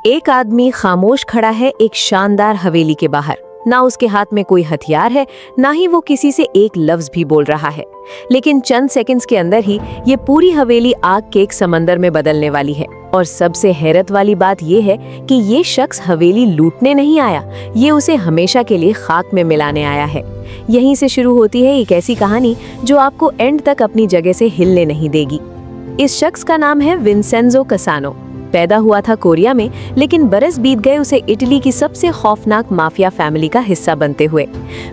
एक आदमी खामोश खड़ा है एक शानदार हवेली के बाहर। ना उसके हाथ में कोई हथियार है, ना ही वो किसी से एक लफ्ज भी बोल रहा है। लेकिन चंद सेकंड्स के अंदर ही ये पूरी हवेली आग के एक समंदर में बदलने वाली है। और सबसे हैरत वाली बात ये है कि ये शख्स हवेली लूटने नहीं आया, ये उसे हमेशा के लिए खाक में मिलाने आया है। यहीं से शुरू होती है एक ऐसी कहानी जो आपको एंड तक अपनी जगह से हिलने नहीं देगी। इस शख्स का नाम है विंसेंजो कसानो। पैदा हुआ था कोरिया में, लेकिन बरस बीत गए उसे इटली की सबसे खौफनाक माफिया फैमिली का हिस्सा बनते हुए।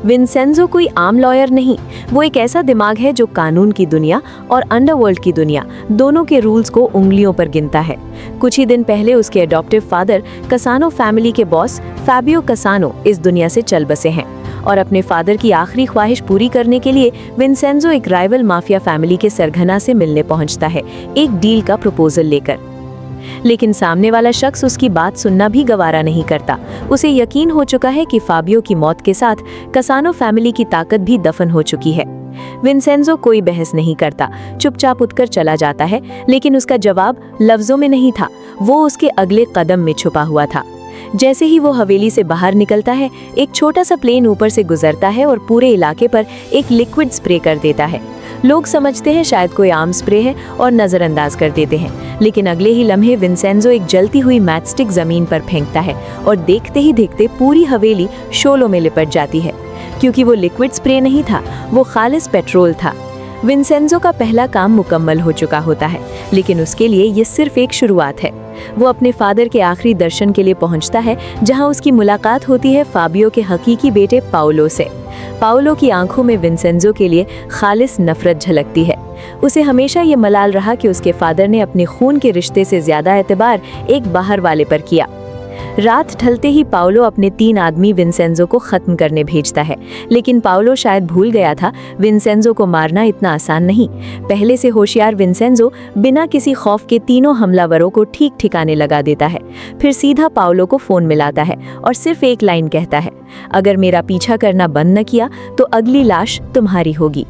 विंसेंजो कोई आम लॉयर नहीं, वो एक ऐसा दिमाग है जो कानून की दुनिया और अंडरवर्ल्ड की दुनिया दोनों के रूल्स को उंगलियों पर गिनता है। कुछ ही दिन पहले उसके एडॉप्टिव फादर कसानो फैमिली के बॉस फैबियो कसानो इस दुनिया से चल बसे हैं और अपने फादर की आखिरी ख्वाहिश पूरी करने के लिए विंसेंजो एक राइवल माफिया फैमिली के सरगना से मिलने पहुंचता है, एक डील का प्रपोजल लेकर। लेकिन सामने वाला शख्स उसकी बात सुनना भी गवारा नहीं करता। उसे यकीन हो चुका है कि फाबियो की मौत के साथ कसानो फैमिली की ताकत भी दफन हो चुकी है। विंसेंजो कोई बहस नहीं करता, चुपचाप उठकर चला जाता है, लेकिन उसका जवाब लफ्जों में नहीं था, वो उसके अगले कदम में छुपा हुआ था। जैसे ही वो हवेली से बाहर निकलता है, एक छोटा सा प्लेन ऊपर से गुजरता है और पूरे इलाके पर एक लिक्विड स्प्रे कर देता है। लोग समझते हैं शायद कोई आम स्प्रे है और नजरअंदाज कर देते हैं, लेकिन अगले ही लम्हे विंसेंजो एक जलती हुई मैचस्टिक जमीन पर फेंकता है और देखते ही देखते पूरी हवेली शोलों में लिपट जाती है। क्योंकि वो लिक्विड स्प्रे नहीं था, वो खालिस पेट्रोल था। विंसेंजो का पहला काम मुकम्मल हो चुका होता है, लेकिन उसके लिए ये सिर्फ एक शुरुआत है। वो अपने फादर के आखिरी दर्शन के लिए पहुंचता है, जहां उसकी मुलाकात होती है फाबियो के हकीकी बेटे पाउलो से। पाउलो की आंखों में विंसेंजो के लिए खालिस नफरत झलकती है। उसे हमेशा ये मलाल रहा कि उसके फादर ने अपने खून के रिश्ते से ज्यादा एतबार एक बाहर वाले पर किया। रात ढलते ही पाउलो अपने 3 आदमी विंसेंजो को खत्म करने भेजता है, लेकिन पाउलो शायद भूल गया था विंसेंजो को मारना इतना आसान नहीं। पहले से होशियार विंसेंजो बिना किसी खौफ के तीनों हमलावरों को ठीक ठिकाने लगा देता है। फिर सीधा पाउलो को फोन मिलाता है और सिर्फ एक लाइन कहता है, अगर मेरा पीछा करना बंद न किया तो अगली लाश तुम्हारी होगी।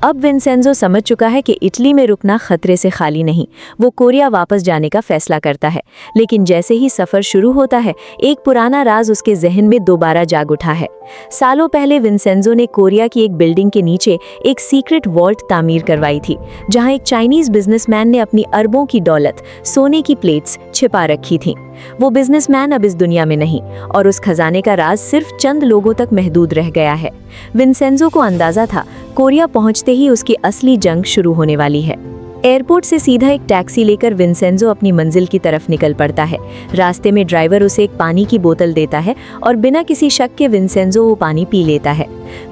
अब विंसेंजो समझ चुका है कि इटली में रुकना खतरे से खाली नहीं। वो कोरिया वापस जाने का फैसला करता है, लेकिन जैसे ही सफर शुरू होता है, एक पुराना राज उसके जहन में दोबारा जाग उठा है। सालों पहले विंसेंजो ने कोरिया की एक बिल्डिंग के नीचे एक सीक्रेट वॉल्ट तामीर करवाई थी, जहां एक चाइनीज बिजनेसमैन ने अपनी अरबों की दौलत, सोने की प्लेट्स छिपा रखी थी। वो बिजनेसमैन अब इस दुनिया में नहीं और उस खजाने का राज सिर्फ चंद लोगों तक महदूद रह गया है। विंसेंजो को अंदाजा था कोरिया पहुंचते ही उसकी असली जंग शुरू होने वाली है। एयरपोर्ट से सीधा एक टैक्सी लेकर विंसेंजो अपनी मंजिल की तरफ निकल पड़ता है। रास्ते में ड्राइवर उसे एक पानी की बोतल देता है और बिना किसी शक के विंसेंजो वो पानी पी लेता है।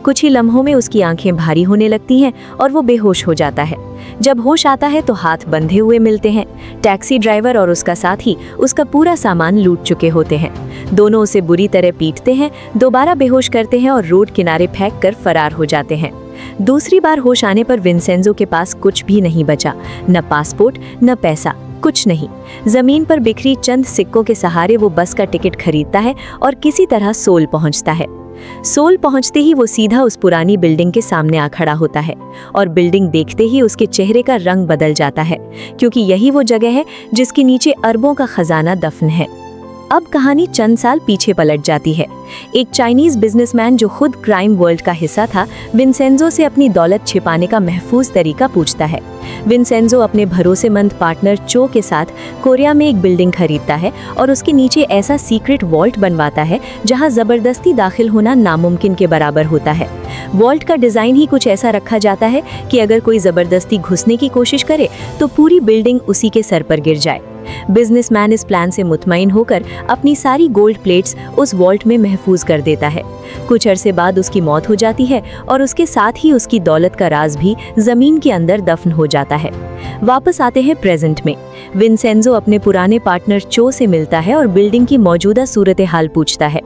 कुछ ही लम्हों में उसकी आंखें भारी होने लगती हैं और वो बेहोश हो जाता है। जब होश आता है तो हाथ बंधे हुए मिलते हैं। टैक्सी ड्राइवर और उसका साथी उसका पूरा सामान लूट चुके होते हैं। दोनों उसे बुरी तरह पीटते हैं, दोबारा बेहोश करते हैं और रोड किनारे फेंक कर फरार हो जाते हैं। दूसरी बार होश आने पर विंसेंजो के पास कुछ भी नहीं बचा, न पासपोर्ट न पैसा, कुछ नहीं। जमीन पर बिखरी चंद सिक्कों के सहारे वो बस का टिकट खरीदता है और किसी तरह सोल पहुंचता है। सोल पहुंचते ही वो सीधा उस पुरानी बिल्डिंग के सामने आ खड़ा होता है और बिल्डिंग देखते ही उसके चेहरे का रंग बदल जाता है, क्योंकि यही वो जगह है जिसके नीचे अरबों का खजाना दफन है। अब कहानी चंद साल पीछे पलट जाती है। एक चाइनीज बिजनेसमैन जो खुद क्राइम वर्ल्ड का हिस्सा था, विंसेंजो से अपनी दौलत छिपाने का महफूज तरीका पूछता है। विंसेंजो अपने भरोसेमंद पार्टनर चो के साथ कोरिया में एक बिल्डिंग खरीदता है और उसके नीचे ऐसा सीक्रेट वॉल्ट बनवाता है जहां जबरदस्ती दाखिल होना नामुमकिन के बराबर होता है। वॉल्ट का डिजाइन ही कुछ ऐसा रखा जाता है कि अगर कोई जबरदस्ती घुसने की कोशिश करे तो पूरी बिल्डिंग उसी के सर पर गिर जाए। बिजनेसमैन इस प्लान से मुतमईन होकर अपनी सारी गोल्ड प्लेट्स उस वॉल्ट में महफूज कर देता है। कुछ अरसे बाद उसकी मौत हो जाती है और उसके साथ ही उसकी दौलत का राज भी जमीन के अंदर दफन हो जाता है। वापस आते हैं प्रेजेंट में। विंसेंजो अपने पुराने पार्टनर चो से मिलता है और बिल्डिंग की मौजूदा सूरत हाल पूछता है।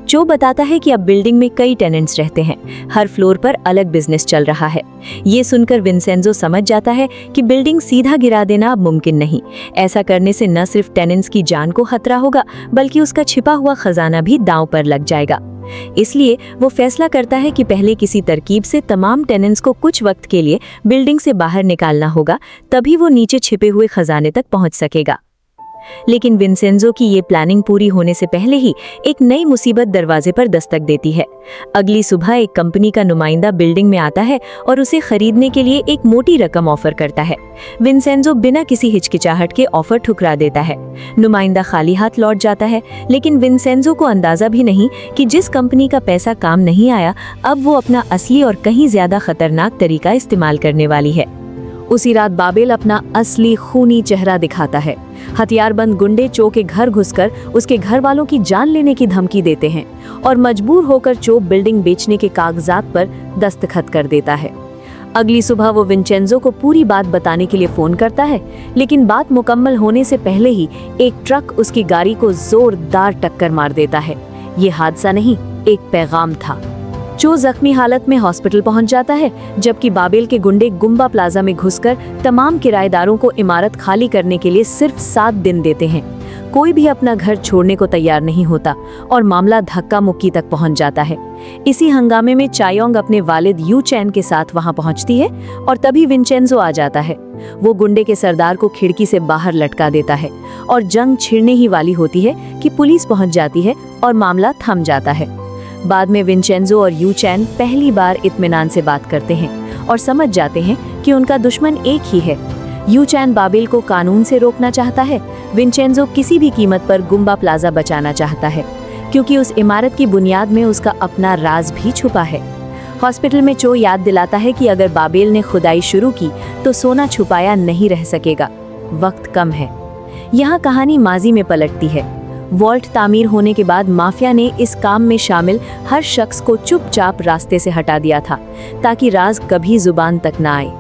चो बताता है कि अब बिल्डिंग में कई टेनेंट्स रहते हैं, हर फ्लोर पर अलग बिजनेस चल रहा है। ये सुनकर विंसेंजो समझ जाता है कि बिल्डिंग सीधा गिरा देना अब मुमकिन नहीं। ऐसा करने से न सिर्फ टेनेंट्स की जान को खतरा होगा, बल्कि उसका छिपा हुआ खजाना भी दांव पर लग जाएगा। इसलिए वो फैसला करता है कि पहले किसी तरकीब से तमाम टेनेंट्स को कुछ वक्त के लिए बिल्डिंग से बाहर निकालना होगा, तभी वो नीचे छिपे हुए खजाने तक पहुंच सकेगा। लेकिन विंसेंजो की ये प्लानिंग पूरी होने से पहले ही एक नई मुसीबत दरवाजे पर दस्तक देती है। अगली सुबह एक कंपनी का नुमाइंदा बिल्डिंग में आता है और उसे खरीदने के लिए एक मोटी रकम ऑफर करता है। विंसेंजो बिना किसी हिचकिचाहट के ऑफर ठुकरा देता है। नुमाइंदा खाली हाथ लौट जाता है, लेकिन विंसेंजो को अंदाजा भी नहीं कि जिस कंपनी का पैसा काम नहीं आया, अब वो अपना असली और कहीं ज्यादा खतरनाक तरीका इस्तेमाल करने वाली है। उसी रात बाबेल अपना असली खूनी चेहरा दिखाता है। हथियारबंद गुंडे चो के घर घुसकर उसके घर वालों की जान लेने की धमकी देते हैं और मजबूर होकर चो बिल्डिंग बेचने के कागजात पर दस्तखत कर देता है। अगली सुबह वो विंचेंजो को पूरी बात बताने के लिए फोन करता है, लेकिन बात मुकम्मल होने से पहले ही एक ट्रक उसकी गाड़ी को जोरदार टक्कर मार देता है। ये हादसा नहीं, एक पैगाम था। चो जख्मी हालत में हॉस्पिटल पहुंच जाता है, जबकि बाबेल के गुंडे गुम्बा प्लाजा में घुसकर तमाम किराएदारों को इमारत खाली करने के लिए सिर्फ 7 दिन देते हैं। कोई भी अपना घर छोड़ने को तैयार नहीं होता और मामला धक्का मुक्की तक पहुंच जाता है। इसी हंगामे में चायोंग अपने वालिद यू चैन के साथ वहां पहुंचती है और तभी विंचेंजो आ जाता है। वो गुंडे के सरदार को खिड़की से बाहर लटका देता है और जंग छिड़ने ही वाली होती है कि पुलिस पहुंच जाती है और मामला थम जाता है। बाद में विंचेंजो और यू चैन पहली बार इत्मीनान से बात करते हैं और समझ जाते हैं कि उनका दुश्मन एक ही है। यू चैन बाबेल को कानून से रोकना चाहता है, विंचेंजो किसी भी कीमत पर गुम्बा प्लाजा बचाना चाहता है, क्योंकि उस इमारत की बुनियाद में उसका अपना राज भी छुपा है। हॉस्पिटल में चो याद दिलाता है कि अगर बाबेल ने खुदाई शुरू की तो सोना छुपाया नहीं रह सकेगा, वक्त कम है। यहाँ कहानी माजी में पलटती है। वॉल्ट तामीर होने के बाद माफिया ने इस काम में शामिल हर शख्स को चुपचाप रास्ते से हटा दिया था, ताकि राज कभी जुबान तक ना आए।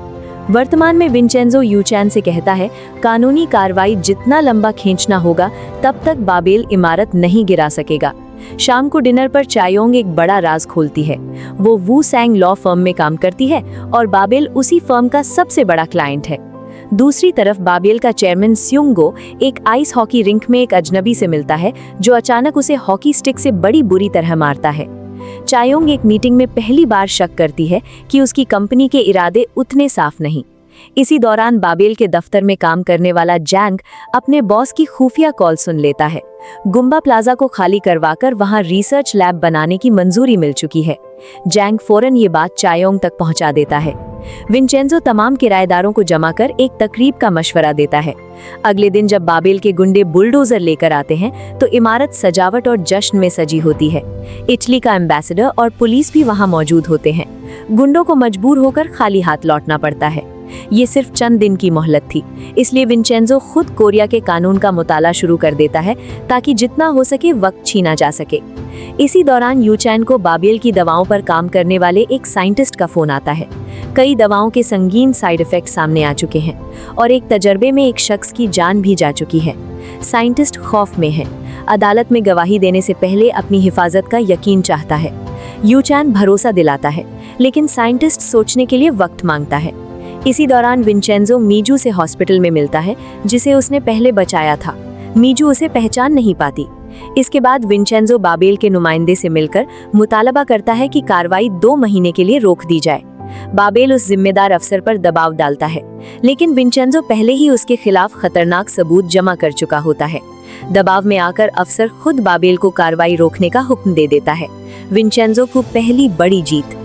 वर्तमान में विंचेंजो यू चैन से कहता है, कानूनी कार्रवाई जितना लंबा खींचना होगा तब तक बाबेल इमारत नहीं गिरा सकेगा। शाम को डिनर पर चायोंग एक बड़ा राज खोलती है। वो वू सैंग लॉ फर्म में काम करती है और बाबेल उसी फर्म का सबसे बड़ा क्लाइंट है। दूसरी तरफ बाबेल का चेयरमैन स्युंगो एक आइस हॉकी रिंक में एक अजनबी से मिलता है, जो अचानक उसे हॉकी स्टिक से बड़ी बुरी तरह मारता है। चायोंग एक मीटिंग में पहली बार शक करती है कि उसकी कंपनी के इरादे उतने साफ नहीं। इसी दौरान बाबेल के दफ्तर में काम करने वाला जैंग अपने बॉस की खुफिया कॉल सुन लेता है। गुम्बा प्लाजा को खाली करवाकर वहां रिसर्च लैब बनाने की मंजूरी मिल चुकी है। जैंग फौरन ये बात चायोंग तक पहुंचा देता है। विंचेंजो तमाम किराएदारों को जमा कर एक तकरीब का मशवरा देता है। अगले दिन जब बाबेल के गुंडे बुलडोजर लेकर आते हैं तो इमारत सजावट और जश्न में सजी होती है। इटली का एम्बेसडर और पुलिस भी वहां मौजूद होते हैं। गुंडों को मजबूर होकर खाली हाथ लौटना पड़ता है। ये सिर्फ चंद दिन की मोहलत थी, इसलिए विंचेंजो खुद कोरिया के कानून का मुताला शुरू कर देता है, ताकि जितना हो सके वक्त छीना जा सके। इसी दौरान यू चैन को बाबेल की दवाओं पर काम करने वाले एक साइंटिस्ट का फोन आता है। कई दवाओं के संगीन साइड इफेक्ट सामने आ चुके हैं और एक तजर्बे में एक शख्स की जान भी जा चुकी है। साइंटिस्ट खौफ में है, अदालत में गवाही देने से पहले अपनी हिफाजत का यकीन चाहता है। यू चैन भरोसा दिलाता है, लेकिन साइंटिस्ट सोचने के लिए वक्त मांगता है। इसी दौरान विंचेंजो मीजू से हॉस्पिटल में मिलता है, जिसे उसने पहले बचाया था। मीजू उसे पहचान नहीं पाती। इसके बाद विंचेंजो बाबेल के नुमाइंदे से मिलकर मुतालबा करता है कि कार्रवाई 2 महीने के लिए रोक दी जाए। बाबेल उस जिम्मेदार अफसर पर दबाव डालता है, लेकिन विंचेंजो पहले ही उसके खिलाफ खतरनाक सबूत जमा कर चुका होता है। दबाव में आकर अफसर खुद बाबेल को कार्रवाई रोकने का हुक्म दे देता है। विंचेंजो को पहली बड़ी जीत।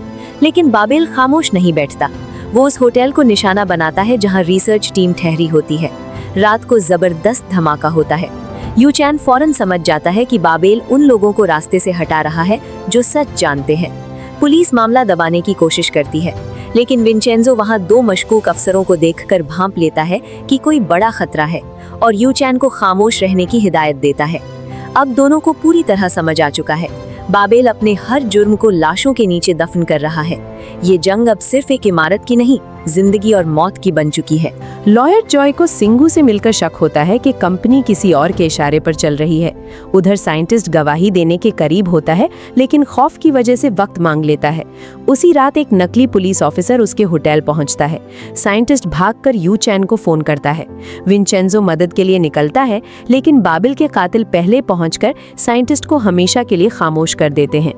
लेकिन बाबेल खामोश नहीं बैठता। वो उस होटल को निशाना बनाता है जहां रिसर्च टीम ठहरी होती है। रात को जबरदस्त धमाका होता है। यू चैन फौरन समझ जाता है कि बाबेल उन लोगों को रास्ते से हटा रहा है जो सच जानते हैं। पुलिस मामला दबाने की कोशिश करती है, लेकिन विंचेंजो वहां 2 मशकूक अफसरों को देखकर भांप लेता है कि कोई बड़ा खतरा है और यू चैन को खामोश रहने की हिदायत देता है। अब दोनों को पूरी तरह समझ आ चुका है। बाबेल अपने हर जुर्म को लाशों के नीचे दफन कर रहा है। ये जंग अब सिर्फ एक इमारत की नहीं, जिंदगी और मौत की बन चुकी है। लॉयर जॉय को सिंगू से मिलकर शक होता है कि कंपनी किसी और के इशारे पर चल रही है। उधर साइंटिस्ट गवाही देने के करीब होता है, लेकिन खौफ की वजह से वक्त मांग लेता है। उसी रात एक नकली पुलिस ऑफिसर उसके होटल पहुंचता है। साइंटिस्ट भागकर यू चैन को फोन करता है। विंचेंजो मदद के लिए निकलता है, लेकिन बाबेल के कातिल पहले पहुंचकर साइंटिस्ट को हमेशा के लिए खामोश कर देते हैं।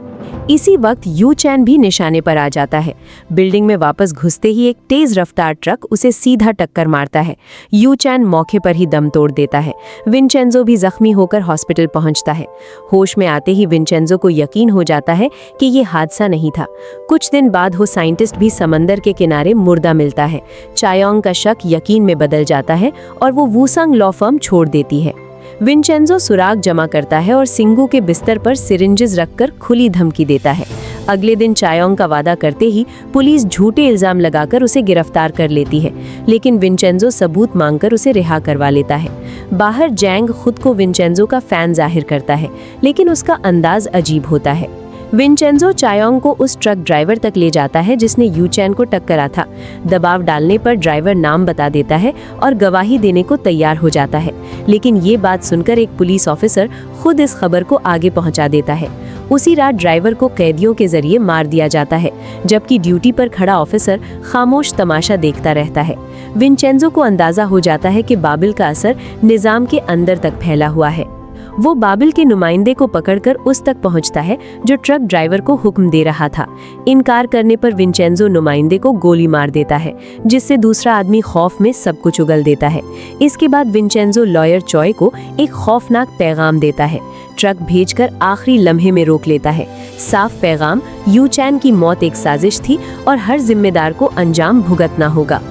इसी वक्त यू चैन भी निशाने पर आ जाता जाता है। बिल्डिंग में वापस घुसते ही एक तेज रफ्तार ट्रक उसे सीधा टक्कर मारता है। यू चैन मौके पर ही दम तोड़ देता है। विंचेंजो भी जख्मी होकर हॉस्पिटल पहुंचता है। होश में आते ही विंचेंजो को यकीन हो जाता है कि ये हादसा नहीं था। कुछ दिन बाद वो साइंटिस्ट भी समंदर के किनारे मुर्दा मिलता है। चायोंग का शक यकीन में बदल जाता है और वो वूसंग लॉ फर्म छोड़ देती है। विंचेंजो सुराग जमा करता है और सिंगू के बिस्तर पर सिरिंजेस रखकर खुली धमकी देता है। अगले दिन चायोंग का वादा करते ही पुलिस झूठे इल्जाम लगाकर उसे गिरफ्तार कर लेती है, लेकिन विंचेंजो सबूत मांगकर उसे रिहा करवा लेता है। बाहर जैंग खुद को विंचेंजो का फैन जाहिर करता है, लेकिन उसका अंदाज अजीब होता है। विंचेंजो चायोंग को उस ट्रक ड्राइवर तक ले जाता है जिसने यू चैन को टक्करा था। दबाव डालने पर ड्राइवर नाम बता देता है और गवाही देने को तैयार हो जाता है, लेकिन ये बात सुनकर एक पुलिस ऑफिसर खुद इस खबर को आगे पहुंचा देता है। उसी रात ड्राइवर को कैदियों के जरिए मार दिया जाता है, जबकि ड्यूटी पर खड़ा ऑफिसर खामोश तमाशा देखता रहता है। विंचेंजो को अंदाजा हो जाता है कि बाबिल का असर निजाम के अंदर तक फैला हुआ है। वो बाबिल के नुमाइंदे को पकड़कर उस तक पहुंचता है जो ट्रक ड्राइवर को हुक्म दे रहा था। इनकार करने पर विंचेंजो नुमाइंदे को गोली मार देता है, जिससे दूसरा आदमी खौफ में सब कुछ उगल देता है। इसके बाद विंचेंजो लॉयर चॉय को एक खौफनाक पैगाम देता है। ट्रक भेजकर आखिरी लम्हे में रोक लेता है। साफ पैगाम, यू चैन की मौत एक साजिश थी और हर जिम्मेदार को अंजाम भुगतना होगा।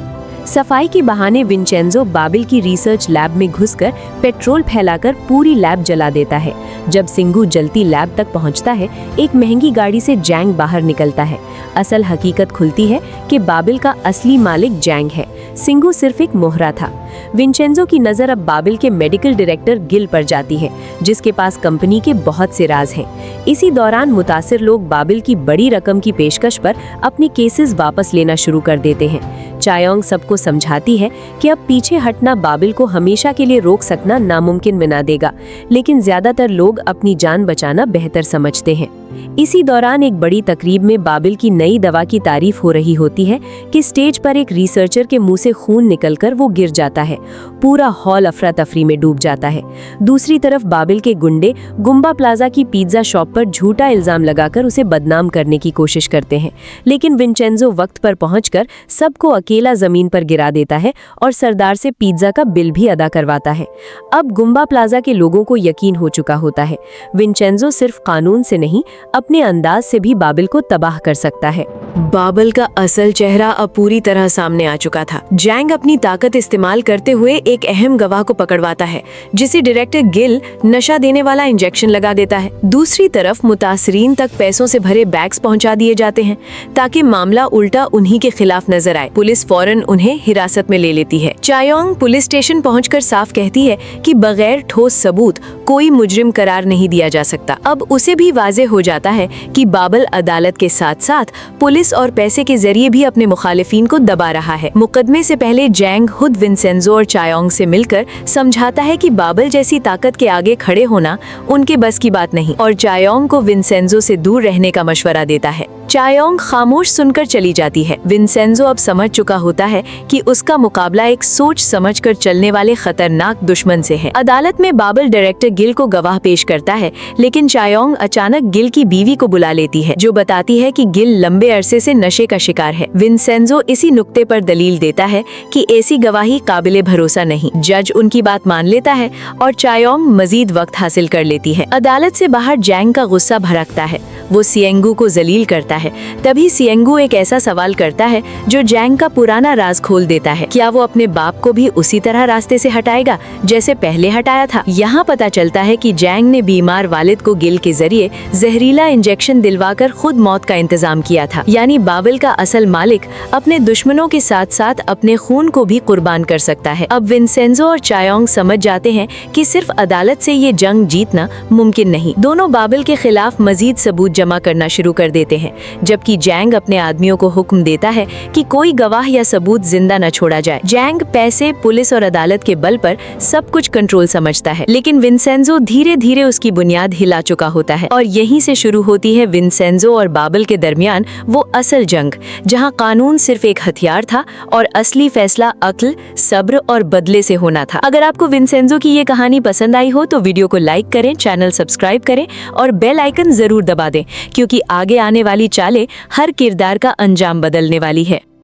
सफाई के बहाने विंचेंजो बाबिल की रिसर्च लैब में घुसकर पेट्रोल फैलाकर पूरी लैब जला देता है। जब सिंगू जलती लैब तक पहुंचता है, एक महंगी गाड़ी से जैंग बाहर निकलता है। असल हकीकत खुलती है कि बाबिल का असली मालिक जैंग है, सिंगू सिर्फ एक मोहरा था। विंचेंजो की नज़र अब बाबिल के मेडिकल डायरेक्टर गिल पर जाती है, जिसके पास कंपनी के बहुत से राज हैं। इसी दौरान मुतासिर लोग बाबिल की बड़ी रकम की पेशकश पर अपने केसेस वापस लेना शुरू कर देते हैं। चायोंग सबको समझाती है कि अब पीछे हटना बाबिल को हमेशा के लिए रोक सकना नामुमकिन बना देगा, लेकिन ज्यादातर लोग अपनी जान बचाना बेहतर समझते हैं। इसी दौरान एक बड़ी तकरीब में बाबिल की नई दवा की तारीफ हो रही होती है कि स्टेज पर एक रिसर्चर के मुंह से खून निकलकर वो गिर जाता है। पूरा हॉल अफरा तफरी में डूब जाता है। दूसरी तरफ बाबिल के गुंडे गुम्बा प्लाजा की पिज्जा शॉप पर झूठा इल्जाम लगाकर उसे बदनाम करने की कोशिश करते हैं, लेकिन विंचेंजो वक्त पर पहुंचकर सबको अकेला जमीन पर गिरा देता है और सरदार से पिज्जा का बिल भी अदा करवाता है। अब गुम्बा प्लाजा के लोगों को यकीन हो चुका होता है, विंचेंजो सिर्फ कानून से नहीं अपने अंदाज से भी बाबिल को तबाह कर सकता है। बाबिल का असल चेहरा अब पूरी तरह सामने आ चुका था। जैंग अपनी ताकत इस्तेमाल करते हुए एक अहम गवाह को पकड़वाता है, जिसे डायरेक्टर गिल नशा देने वाला इंजेक्शन लगा देता है। दूसरी तरफ मुतासरीन तक पैसों से भरे बैग्स पहुंचा दिए जाते हैं ताकि मामला उल्टा उन्हीं के खिलाफ नजर आए। पुलिस फौरन उन्हें हिरासत में ले लेती है। चायोंग पुलिस स्टेशन पहुंचकर साफ कहती है कि बगैर ठोस सबूत कोई मुजरिम करार नहीं दिया जा सकता। अब उसे भी वाज़ेह हो जाता है कि बाबिल अदालत के साथ साथ पुलिस और पैसे के जरिए भी अपने मुखालिफिन को दबा रहा है। मुकदमे से पहले जैंग खुद विंसेंजो और चायोंग से मिलकर समझाता है कि बाबिल जैसी ताकत के आगे खड़े होना उनके बस की बात नहीं, और चायोंग को विंसेंजो से दूर रहने का मशवरा देता है। चायोंग खामोश सुनकर चली जाती है। विंसेंजो अब समझ चुका होता है कि उसका मुकाबला एक सोच समझकर चलने वाले खतरनाक दुश्मन से है। अदालत में बाबिल डायरेक्टर गिल को गवाह पेश करता है, लेकिन चायोंग अचानक गिल की बीवी को बुला लेती है, जो बताती है कि गिल लंबे अरसे से नशे का शिकार है। विंसेंजो इसी नुक्ते पर दलील देता है कि ऐसी गवाही काबिले भरोसा नहीं। जज उनकी बात मान लेता है और चायोंग मजीद वक्त हासिल कर लेती है। अदालत से बाहर जैंग का गुस्सा भड़कता है। वो सिएंगू को जलील करता है। तभी सिएंगू एक ऐसा सवाल करता है जो जैंग का पुराना राज खोल देता है। क्या वो अपने बाप को भी उसी तरह रास्ते से हटाएगा जैसे पहले हटाया था? यहाँ पता चलता है कि जैंग ने बीमार वालिद को गिल के जरिए जहरीला इंजेक्शन दिलवाकर खुद मौत का इंतजाम किया था। यानी बाबिल का असल मालिक अपने दुश्मनों के साथ साथ अपने खून को भी कुर्बान कर सकता है। अब विंसेंजो और चायोंग समझ जाते हैं कि सिर्फ अदालत से ये जंग जीतना मुमकिन नहीं। दोनों बाबिल के खिलाफ मजीद सबूत जमा करना शुरू कर देते हैं, जबकि जैंग अपने आदमियों को हुक्म देता है कि कोई गवाह या सबूत जिंदा न छोड़ा जाए। जैंग पैसे, पुलिस और अदालत के बल पर सब कुछ कंट्रोल समझता है, लेकिन विंसेंजो धीरे धीरे उसकी बुनियाद हिला चुका होता है। और यहीं से शुरू होती है विंसेंजो और बाबिल के दरमियान वो असल जंग, जहां कानून सिर्फ एक हथियार था और असली फैसला अक्ल, सब्र और बदले से होना था। अगर आपको विंसेंजो की ये कहानी पसंद आई हो तो वीडियो को लाइक करें, चैनल सब्सक्राइब करें और बेल आइकन जरूर दबा दें क्योंकि आगे आने वाली चालें हर किरदार का अंजाम बदलने वाली है।